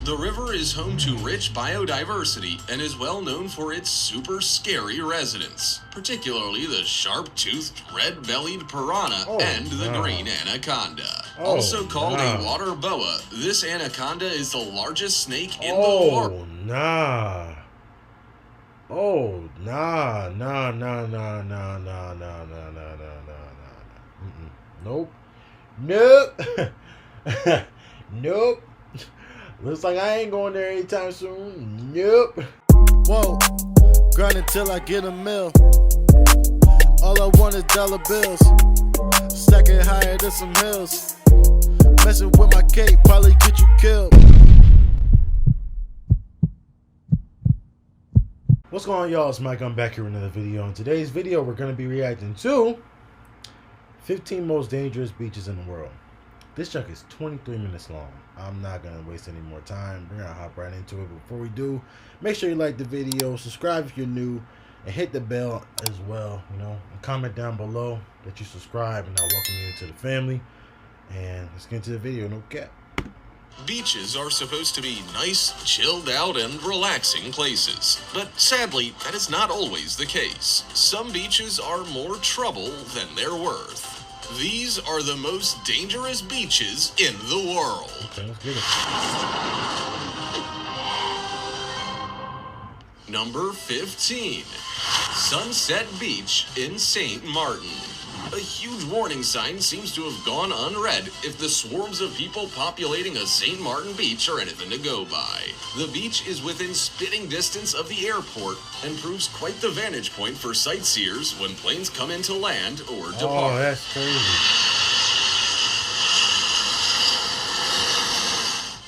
The river is home to rich biodiversity and is well known for its super scary residents, particularly the sharp-toothed, red-bellied piranha and the green anaconda. Also called a water boa, this anaconda is the largest snake in the world. Nope. Looks like I ain't going there anytime soon. Nope. Whoa, grinding till I get a mill. All I want is dollar bills. Stacking higher than some hills. Messing with my cake probably get you killed. What's going on, y'all? It's Micah. I'm back here with another video. In today's video, we're going to be reacting to 15 most dangerous beaches in the world. This junk is 23 minutes long. I'm not going to waste any more time. We're going to hop right into it. Before we do, make sure you like the video, subscribe if you're new, and hit the bell as well. And comment down below that you subscribe, and I'll welcome you into the family. And let's get into the video. No cap. Beaches are supposed to be nice, chilled out, and relaxing places. But sadly, that is not always the case. Some beaches are more trouble than they're worth. These are the most dangerous beaches in the world. Okay, let's get it. Number 15. Sunset Beach in St. Martin. A huge warning sign seems to have gone unread if the swarms of people populating a St. Martin beach are anything to go by. The beach is within spitting distance of the airport and proves quite the vantage point for sightseers when planes come into land or depart. Oh, that's crazy.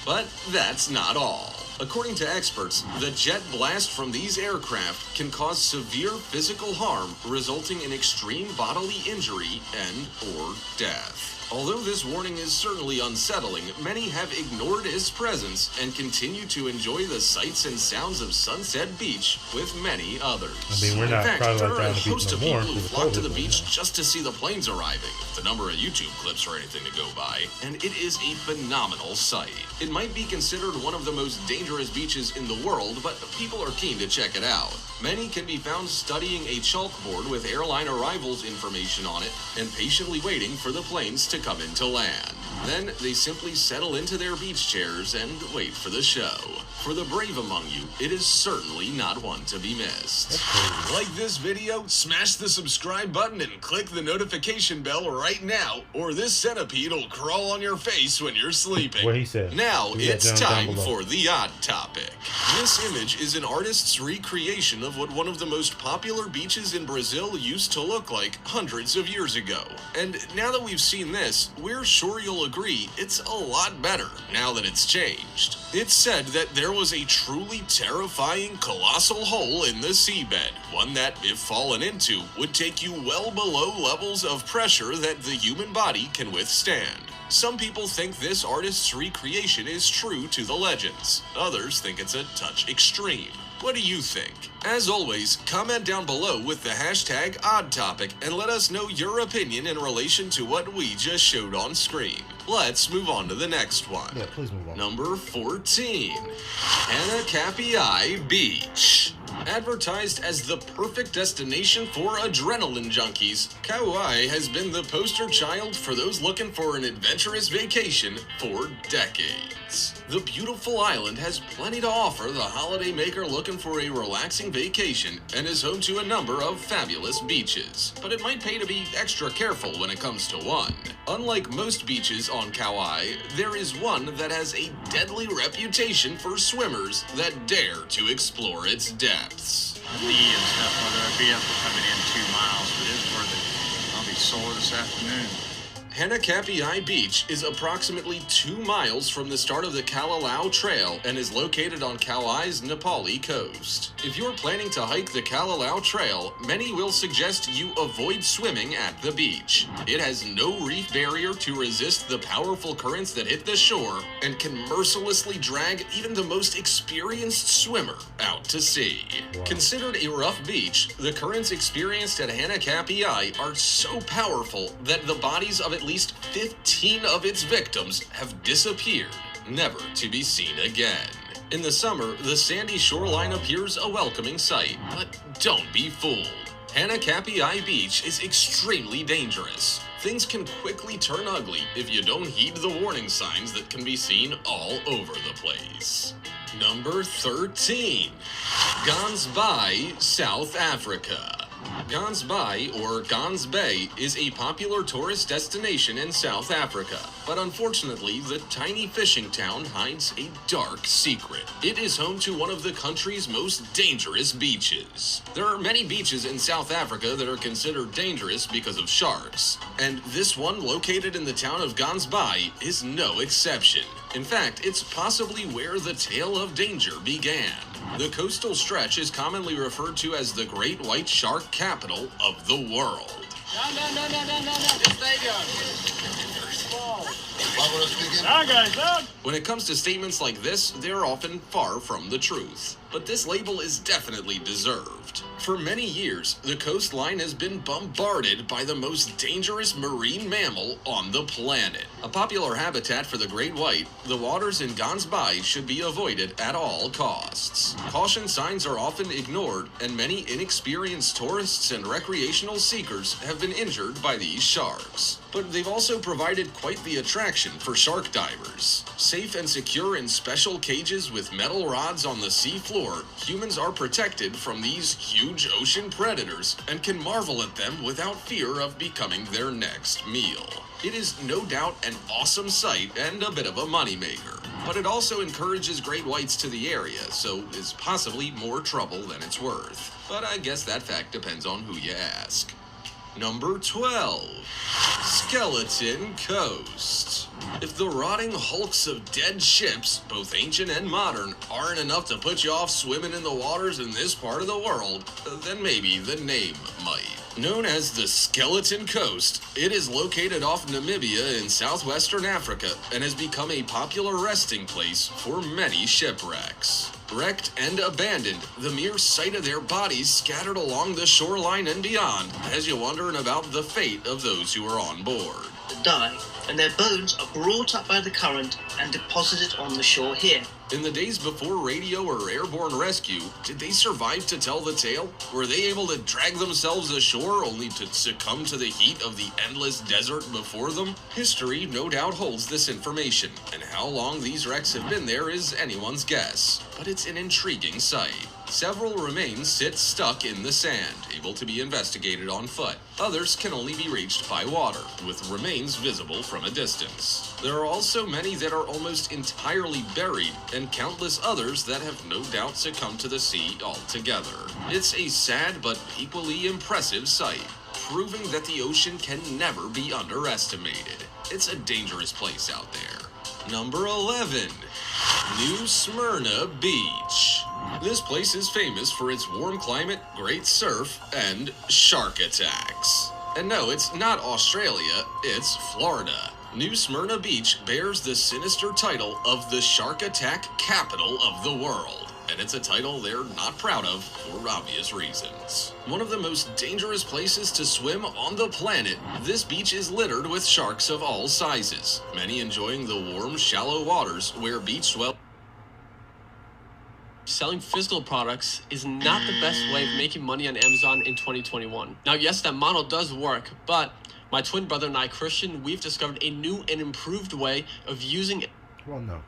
But that's not all. According to experts, the jet blast from these aircraft can cause severe physical harm, resulting in extreme bodily injury and/or death. Although this warning is certainly unsettling, many have ignored its presence and continue to enjoy the sights and sounds of Sunset Beach with many others. We're not in fact, probably there like are a that on the host beach of no people more who flock to the COVID, beach just to see the planes arriving, if the number of YouTube clips or anything to go by, and it is a phenomenal sight. It might be considered one of the most dangerous beaches in the world, but people are keen to check it out. Many can be found studying a chalkboard with airline arrivals information on it and patiently waiting for the planes to come into land. Then they simply settle into their beach chairs and wait for the show. For the brave among you, it is certainly not one to be missed. Like this video, smash the subscribe button and click the notification bell right now, or this centipede will crawl on your face when you're sleeping. What he said. Now it's time for the odd topic. This image is an artist's recreation of what one of the most popular beaches in Brazil used to look like hundreds of years ago. And now that we've seen this, we're sure you'll agree it's a lot better now that it's changed. It's said that there was a truly terrifying colossal hole in the seabed, one that, if fallen into, would take you well below levels of pressure that the human body can withstand. Some people think this artist's recreation is true to the legends. Others think it's a touch extreme. What do you think? As always, comment down below with the hashtag OddTopic and let us know your opinion in relation to what we just showed on screen. Let's move on to the next one. Yeah, please move on. Number 14. Hanacapi Beach. Advertised as the perfect destination for adrenaline junkies, Kauai has been the poster child for those looking for an adventurous vacation for decades. The beautiful island has plenty to offer the holidaymaker looking for a relaxing vacation and is home to a number of fabulous beaches. But it might pay to be extra careful when it comes to one. Unlike most beaches on Kauai, there is one that has a deadly reputation for swimmers that dare to explore its depths. And stuff, whether it be up coming in 2 miles, but it's worth it. I'll be sore this afternoon. Hanacapi Beach is approximately 2 miles from the start of the Kalalau Trail and is located on Kauai's Nepali coast. If you're planning to hike the Kalalau Trail, many will suggest you avoid swimming at the beach. It has no reef barrier to resist the powerful currents that hit the shore and can mercilessly drag even the most experienced swimmer out to sea. Wow. Considered a rough beach, the currents experienced at Hanacapi are so powerful that the bodies of at least 15 of its victims have disappeared. never to be seen again. In the summer, the sandy shoreline appears a welcoming sight, but don't be fooled. Hanakapiai Beach is extremely dangerous. Things can quickly turn ugly if you don't heed the warning signs that can be seen all over the place. Number 13. Gansbai, South Africa. Gansbai, or Gans Bay, is a popular tourist destination in South Africa, but unfortunately, the tiny fishing town hides a dark secret. It is home to one of the country's most dangerous beaches. There are many beaches in South Africa that are considered dangerous because of sharks, and this one, located in the town of Gansbai, is no exception. In fact, it's possibly where the tale of danger began. The coastal stretch is commonly referred to as the Great White Shark Capital of the world. No. This lady When it comes to statements like this, they're often far from the truth. But this label is definitely deserved. For many years, the coastline has been bombarded by the most dangerous marine mammal on the planet. A popular habitat for the great white, the waters in Gansbai should be avoided at all costs. Caution signs are often ignored, and many inexperienced tourists and recreational seekers have been injured by these sharks. But they've also provided quite the attraction for shark divers. Safe and secure in special cages with metal rods on the sea floor, humans are protected from these huge ocean predators and can marvel at them without fear of becoming their next meal. It is no doubt an awesome sight and a bit of a moneymaker, but it also encourages great whites to the area, so is possibly more trouble than it's worth. But I guess that fact depends on who you ask. Number 12. Skeleton Coast. If the rotting hulks of dead ships, both ancient and modern, aren't enough to put you off swimming in the waters in this part of the world, then maybe the name might. Known as the Skeleton Coast, it is located off Namibia in southwestern Africa and has become a popular resting place for many shipwrecks. Wrecked and abandoned, the mere sight of their bodies scattered along the shoreline and beyond has you wondering about the fate of those who are on board. Die, and their bones are brought up by the current and deposited on the shore here. In the days before radio or airborne rescue, did they survive to tell the tale? Were they able to drag themselves ashore only to succumb to the heat of the endless desert before them? History no doubt holds this information, and how long these wrecks have been there is anyone's guess. But it's an intriguing sight. Several remains sit stuck in the sand, able to be investigated on foot. Others can only be reached by water, with remains visible from a distance. There are also many that are almost entirely buried, and countless others that have no doubt succumbed to the sea altogether. It's a sad but equally impressive sight, proving that the ocean can never be underestimated. It's a dangerous place out there. Number 11. New Smyrna Beach. This place is famous for its warm climate, great surf, and shark attacks. And no, it's not Australia, it's Florida. New Smyrna Beach bears the sinister title of the shark attack capital of the world, and it's a title they're not proud of for obvious reasons. One of the most dangerous places to swim on the planet, this beach is littered with sharks of all sizes, many enjoying the warm, shallow waters where beach swell. Selling physical products is not the best way of making money on Amazon in 2021. Now, yes, that model does work, but my twin brother and I, Christian, we've discovered a new and improved way of using it. Well, no.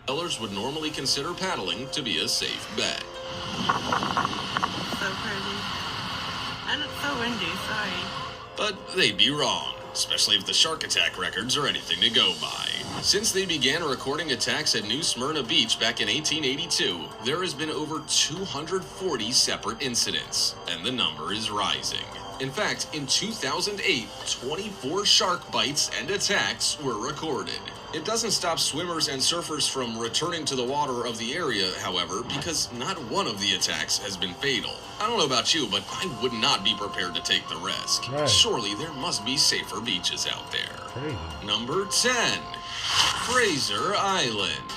Sellers would normally consider paddling to be a safe bet. So pretty. And it's so windy, sorry. But they'd be wrong, especially if the shark attack records are anything to go by. Since they began recording attacks at New Smyrna Beach back in 1882, there has been over 240 separate incidents, and the number is rising. In fact, in 2008, 24 shark bites and attacks were recorded. It doesn't stop swimmers and surfers from returning to the water of the area, however, because not one of the attacks has been fatal. I don't know about you, but I would not be prepared to take the risk. Right. Surely there must be safer beaches out there. Crazy. Number 10. Fraser Island.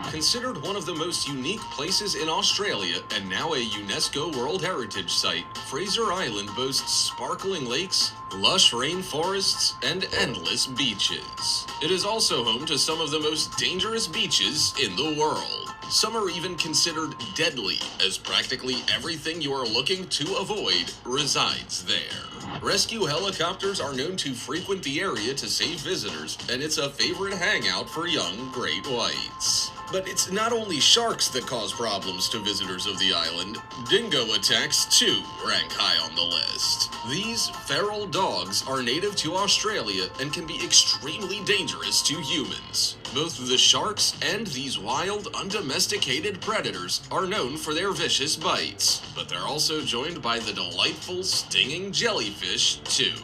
Considered one of the most unique places in Australia and now a UNESCO World Heritage Site, Fraser Island boasts sparkling lakes, lush rainforests, and endless beaches. It is also home to some of the most dangerous beaches in the world. Some are even considered deadly, as practically everything you are looking to avoid resides there. Rescue helicopters are known to frequent the area to save visitors, and it's a favorite hangout for young great whites. But it's not only sharks that cause problems to visitors of the island. Dingo attacks, too, rank high on the list. These feral dogs are native to Australia and can be extremely dangerous to humans. Both the sharks and these wild, undomesticated predators are known for their vicious bites, but they're also joined by the delightful, stinging jellyfish, too.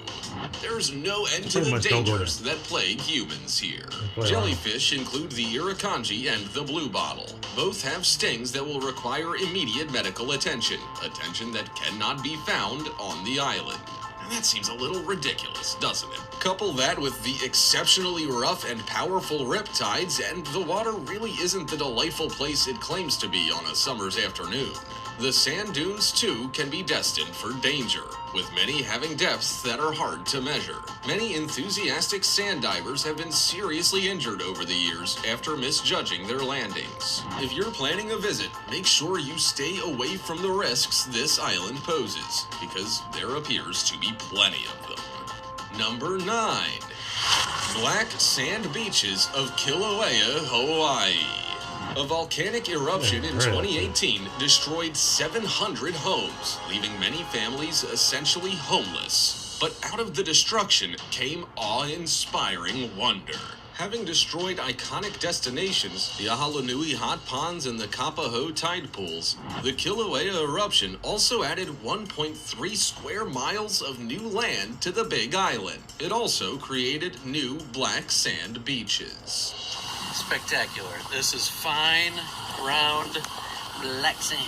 There's no end to the dangers that plague humans here. Jellyfish include the irukandji and the bluebottle. Both have stings that will require immediate medical attention that cannot be found on the island. And that seems a little ridiculous, doesn't it? Couple that with the exceptionally rough and powerful riptides, and the water really isn't the delightful place it claims to be on a summer's afternoon. The sand dunes, too, can be destined for danger, with many having depths that are hard to measure. Many enthusiastic sand divers have been seriously injured over the years after misjudging their landings. If you're planning a visit, make sure you stay away from the risks this island poses, because there appears to be plenty of them. Number 9. Black Sand Beaches of Kilauea, Hawaii. A volcanic eruption in 2018 destroyed 700 homes, leaving many families essentially homeless. But out of the destruction came awe-inspiring wonder. Having destroyed iconic destinations, the Ahalanui hot ponds and the Kapaho tide pools, the Kilauea eruption also added 1.3 square miles of new land to the Big Island. It also created new black sand beaches. Spectacular. This is fine, round, black sand.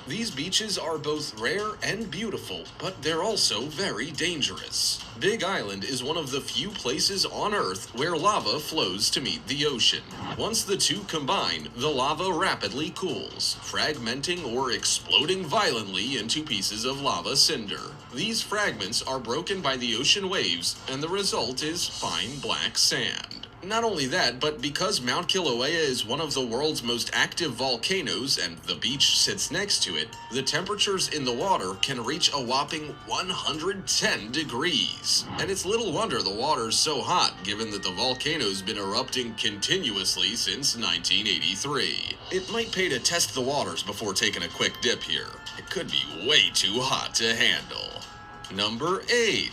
These beaches are both rare and beautiful, but they're also very dangerous. Big Island is one of the few places on Earth where lava flows to meet the ocean. Once the two combine, the lava rapidly cools, fragmenting or exploding violently into pieces of lava cinder. These fragments are broken by the ocean waves, and the result is fine black sand. Not only that, but because Mount Kilauea is one of the world's most active volcanoes and the beach sits next to it, the temperatures in the water can reach a whopping 110 degrees. And it's little wonder the water's so hot, given that the volcano's been erupting continuously since 1983. It might pay to test the waters before taking a quick dip here. It could be way too hot to handle. Number 8.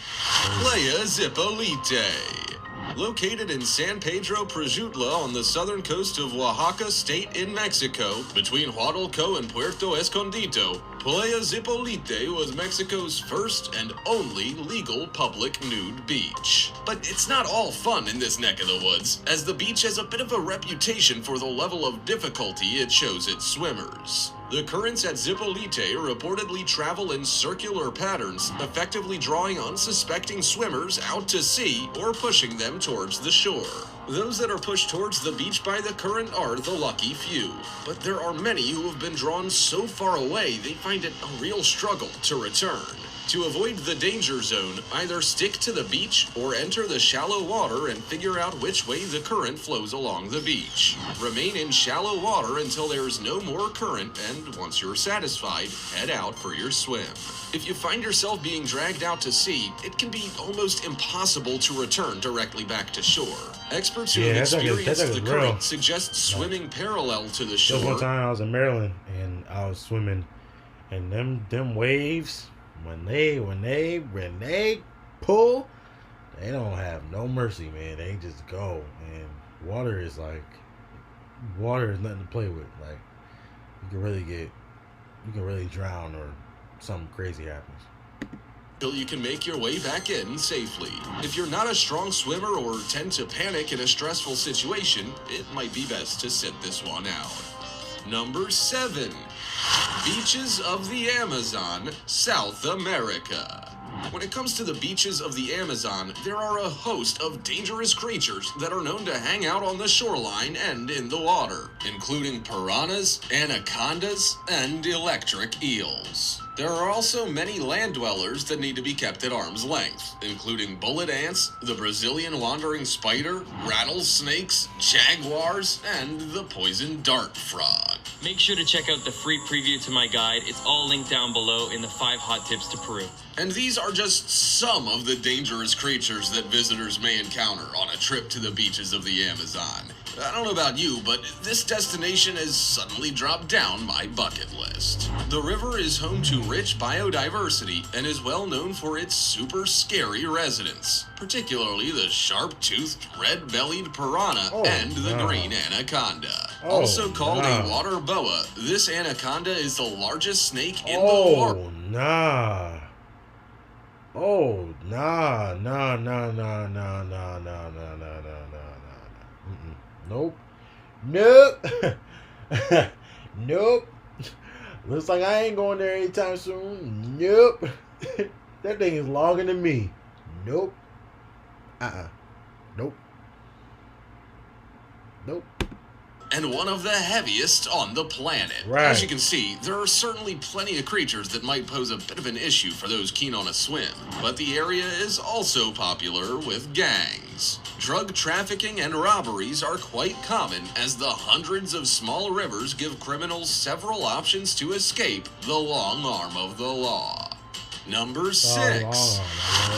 Playa Zipolite. Located in San Pedro Prajutla on the southern coast of Oaxaca State in Mexico, between Huatulco and Puerto Escondido, Playa Zipolite was Mexico's first and only legal public nude beach. But it's not all fun in this neck of the woods, as the beach has a bit of a reputation for the level of difficulty it shows its swimmers. The currents at Zipolite reportedly travel in circular patterns, effectively drawing unsuspecting swimmers out to sea or pushing them towards the shore. Those that are pushed towards the beach by the current are the lucky few, but there are many who have been drawn so far away they find it a real struggle to return. To avoid the danger zone, either stick to the beach or enter the shallow water and figure out which way the current flows along the beach. Remain in shallow water until there is no more current, and once you're satisfied, head out for your swim. If you find yourself being dragged out to sea, it can be almost impossible to return directly back to shore. Experts who have experienced the current suggest swimming parallel to the shore. One time I was in Maryland and I was swimming, and them waves, when they pull, they don't have no mercy, man. They just go, and water is nothing to play with. Like, you can really drown or something crazy happens. Till you can make your way back in safely. If you're not a strong swimmer or tend to panic in a stressful situation, it might be best to sit this one out. Number 7. Beaches of the Amazon, South America. When it comes to the beaches of the Amazon, there are a host of dangerous creatures that are known to hang out on the shoreline and in the water, including piranhas, anacondas, and electric eels. There are also many land dwellers that need to be kept at arm's length, including bullet ants, the Brazilian wandering spider, rattlesnakes, jaguars, and the poison dart frog. Make sure to check out the free preview to my guide. It's all linked down below in the 5 hot tips to Peru. And these are just some of the dangerous creatures that visitors may encounter on a trip to the beaches of the Amazon. I don't know about you, but this destination has suddenly dropped down my bucket list. The river is home to rich biodiversity and is well known for its super scary residents, particularly the sharp-toothed, red-bellied piranha and the green anaconda. Also called a water boa, this anaconda is the largest snake in the world. Nope. Nope. Looks like I ain't going there anytime soon. Nope. That thing is longer than me. Nope. Nope. Nope. And one of the heaviest on the planet. Right. As you can see, there are certainly plenty of creatures that might pose a bit of an issue for those keen on a swim, but the area is also popular with gangs. Drug trafficking and robberies are quite common, as the hundreds of small rivers give criminals several options to escape the long arm of the law. Number 6.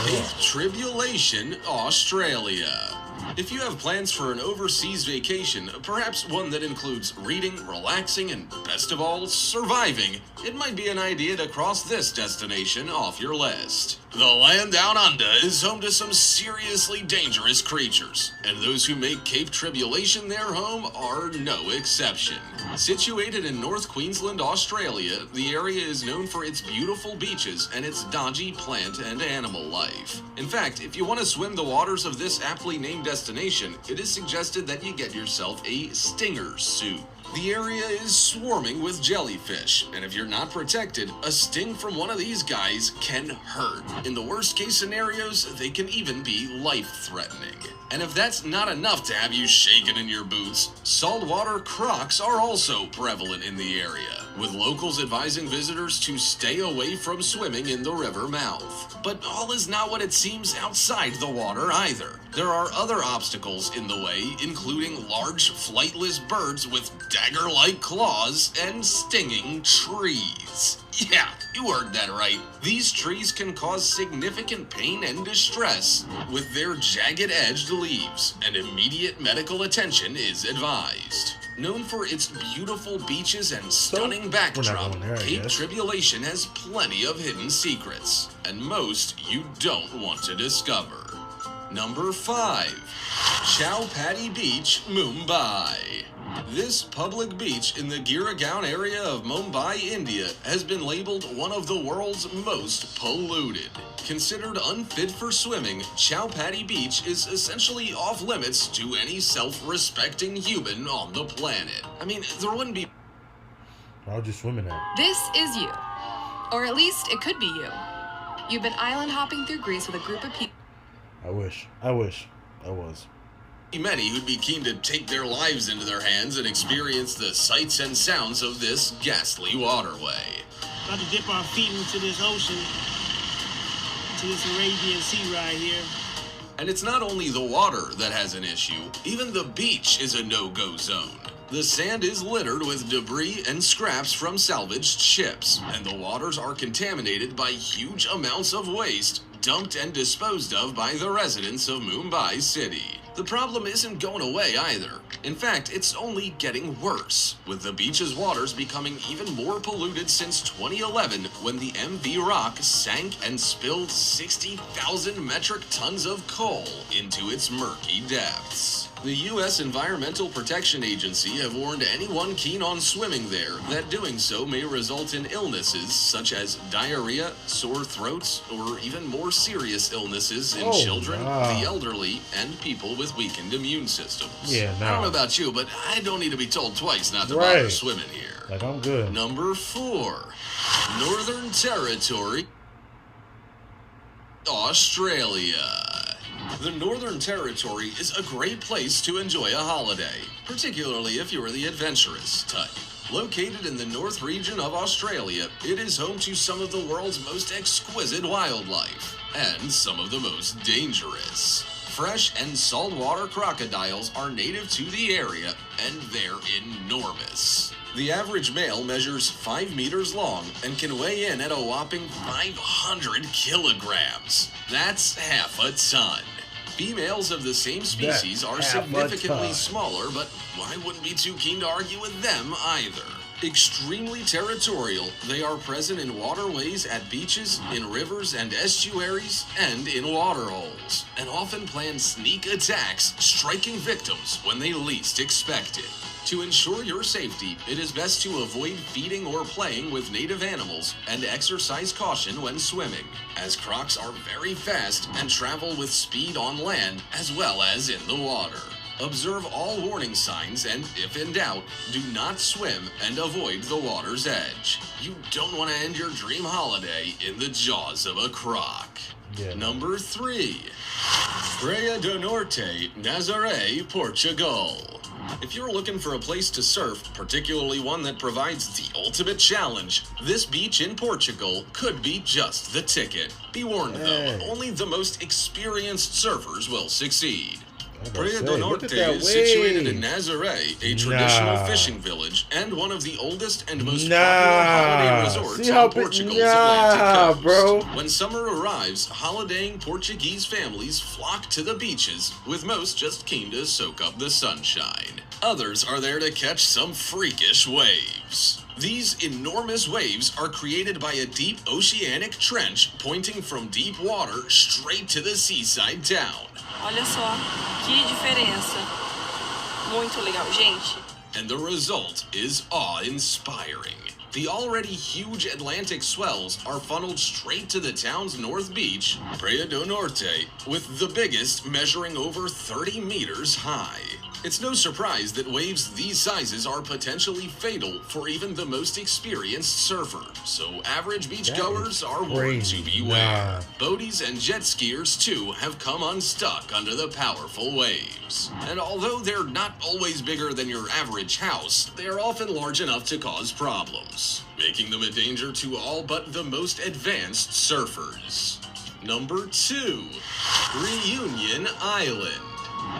Cape Tribulation, Australia. If you have plans for an overseas vacation, perhaps one that includes reading, relaxing, and best of all, surviving, it might be an idea to cross this destination off your list. The land down under is home to some seriously dangerous creatures, and those who make Cape Tribulation their home are no exception. Situated in North Queensland, Australia, the area is known for its beautiful beaches and its dodgy plant and animal life. In fact, if you want to swim the waters of this aptly named destination, it is suggested that you get yourself a stinger suit. The area is swarming with jellyfish, and if you're not protected, a sting from one of these guys can hurt. In the worst case scenarios, they can even be life-threatening. And if that's not enough to have you shaking in your boots, saltwater crocs are also prevalent in the area, with locals advising visitors to stay away from swimming in the river mouth. But all is not what it seems outside the water either. There are other obstacles in the way, including large flightless birds with dagger-like claws and stinging trees. Yeah, you heard that right. These trees can cause significant pain and distress with their jagged-edged leaves, and immediate medical attention is advised. Known for its beautiful beaches and stunning backdrop, Cape Tribulation has plenty of hidden secrets, and most you don't want to discover. Number 5. Chowpatty Beach, Mumbai. This public beach in the Giregaon area of Mumbai, India, has been labeled one of the world's most polluted. Considered unfit for swimming, Chowpatty Beach is essentially off limits to any self-respecting human on the planet. I mean, there wouldn't be... Why would you swim in that? This is you. Or at least it could be you. You've been island hopping through Greece with a group of people. I wish I was. Many who'd be keen to take their lives into their hands and experience the sights and sounds of this ghastly waterway. About to dip our feet into this ocean, into this Arabian Sea right here. And it's not only the water that has an issue, even the beach is a no-go zone. The sand is littered with debris and scraps from salvaged ships, and the waters are contaminated by huge amounts of waste dumped and disposed of by the residents of Mumbai City. The problem isn't going away either. In fact, it's only getting worse, with the beach's waters becoming even more polluted since 2011 when the MV Rock sank and spilled 60,000 metric tons of coal into its murky depths. The U.S. Environmental Protection Agency have warned anyone keen on swimming there that doing so may result in illnesses such as diarrhea, sore throats, or even more serious illnesses in children, the elderly, and people with weakened immune systems. Yeah, I don't know about you, but I don't need to be told twice not to bother swimming here. Like, I'm good. 4. Northern Territory. Northern Territory, Australia. This Australia. The Northern Territory is a great place to enjoy a holiday, particularly if you're the adventurous type. Located in the North region of Australia, it is home to some of the world's most exquisite wildlife, and some of the most dangerous. Fresh and saltwater crocodiles are native to the area, and they're enormous. The average male measures 5 meters long and can weigh in at a whopping 500 kilograms. That's half a ton. Females of the same species are significantly smaller, but I wouldn't be too keen to argue with them either. Extremely territorial, they are present in waterways at beaches, in rivers and estuaries, and in waterholes, and often plan sneak attacks, striking victims when they least expect it. To ensure your safety, it is best to avoid feeding or playing with native animals and exercise caution when swimming, as crocs are very fast and travel with speed on land as well as in the water. Observe all warning signs and, if in doubt, do not swim and avoid the water's edge. You don't want to end your dream holiday in the jaws of a croc. Number 3. Praia do Norte, Nazaré, Portugal. If you're looking for a place to surf, particularly one that provides the ultimate challenge, this beach in Portugal could be just the ticket. Be warned though, only the most experienced surfers will succeed. Praia do Norte is situated in Nazaré, a traditional fishing village and one of the oldest and most popular holiday resorts on Portugal's Atlantic coast. When summer arrives, holidaying Portuguese families flock to the beaches, with most just keen to soak up the sunshine. Others are there to catch some freakish waves. These enormous waves are created by a deep oceanic trench pointing from deep water straight to the seaside town. Olha só, que diferença. Muito legal, gente. And the result is awe-inspiring. The already huge Atlantic swells are funneled straight to the town's north beach, Praia do Norte, with the biggest measuring over 30 meters high. It's no surprise that waves these sizes are potentially fatal for even the most experienced surfer, so average beachgoers are warned to beware. Boaties and jet skiers, too, have come unstuck under the powerful waves. And although they're not always bigger than your average house, they are often large enough to cause problems, making them a danger to all but the most advanced surfers. Number 2. Reunion Island.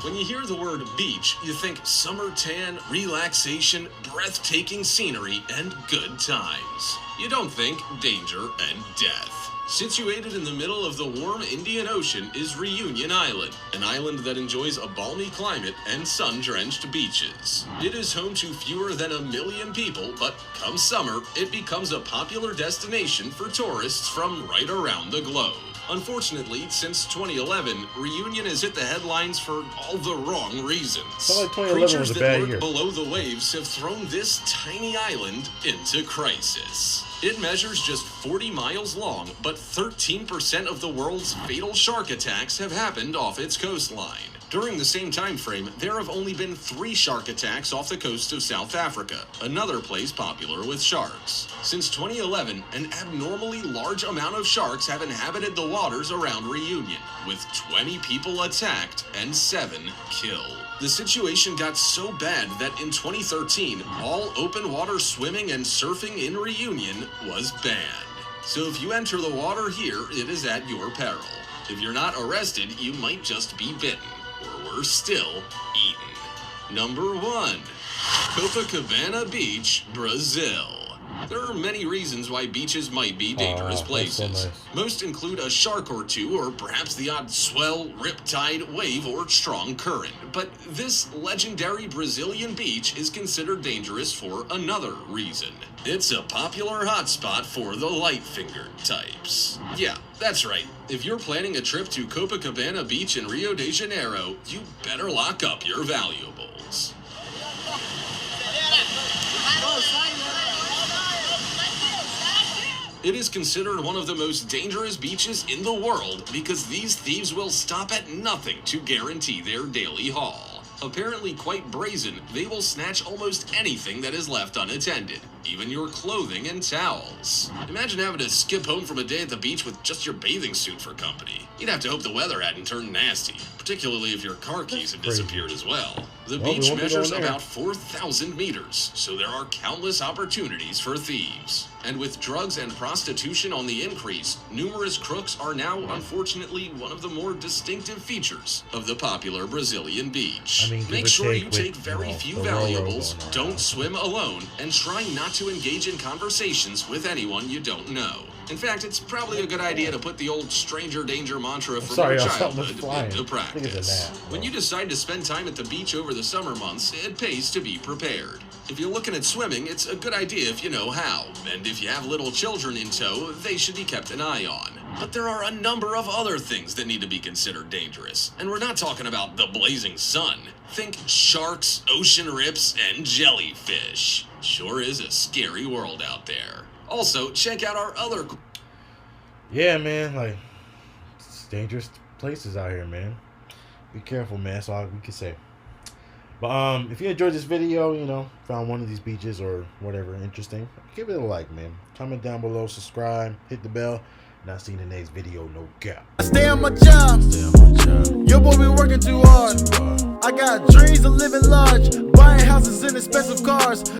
When you hear the word beach, you think summer tan, relaxation, breathtaking scenery, and good times. You don't think danger and death. Situated in the middle of the warm Indian Ocean is Reunion Island, an island that enjoys a balmy climate and sun-drenched beaches. It is home to fewer than 1 million people, but come summer, it becomes a popular destination for tourists from right around the globe. Unfortunately, since 2011, Reunion has hit the headlines for all the wrong reasons. Creatures that lurk below the waves have thrown this tiny island into crisis. It measures just 40 miles long, but 13% of the world's fatal shark attacks have happened off its coastline. During the same time frame, there have only been 3 shark attacks off the coast of South Africa, another place popular with sharks. Since 2011, an abnormally large amount of sharks have inhabited the waters around Reunion, with 20 people attacked and 7 killed. The situation got so bad that in 2013, all open water swimming and surfing in Reunion was banned. So if you enter the water here, it is at your peril. If you're not arrested, you might just be bitten. Or worse still, eaten. Number 1. Copacabana Beach, Brazil. There are many reasons why beaches might be dangerous places. Most include a shark or two, or perhaps the odd swell, riptide, wave, or strong current. But this legendary Brazilian beach is considered dangerous for another reason. It's a popular hotspot for the light-fingered types. Yeah, that's right. If you're planning a trip to Copacabana Beach in Rio de Janeiro, you better lock up your valuables. It is considered one of the most dangerous beaches in the world because these thieves will stop at nothing to guarantee their daily haul. Apparently quite brazen, they will snatch almost anything that is left unattended, even your clothing and towels. Imagine having to skip home from a day at the beach with just your bathing suit for company. You'd have to hope the weather hadn't turned nasty, particularly if your car keys had disappeared as well. The beach measures about 4,000 meters, so there are countless opportunities for thieves. And with drugs and prostitution on the increase, numerous crooks are now, unfortunately, one of the more distinctive features of the popular Brazilian beach. Make sure you take very few valuables, don't swim alone, and try not to engage in conversations with anyone you don't know. In fact, it's probably a good idea to put the old stranger danger mantra from your childhood into practice. When you decide to spend time at the beach over the summer months, it pays to be prepared. If you're looking at swimming, it's a good idea if you know how, and if you have little children in tow, they should be kept an eye on. But there are a number of other things that need to be considered dangerous, and we're not talking about the blazing sun. Think sharks, ocean rips, and jellyfish. Sure is a scary world out there. Also, check out our other... Yeah, man, like, it's dangerous places out here, man. Be careful, man. That's all we can say. But if you enjoyed this video, you know, found one of these beaches or whatever interesting, give it a like, man. Comment down below, subscribe, hit the bell, and I'll see you in the next video. No cap. I stay on my job. Your boy be working too hard. I got dreams of living large, buying houses and expensive cars.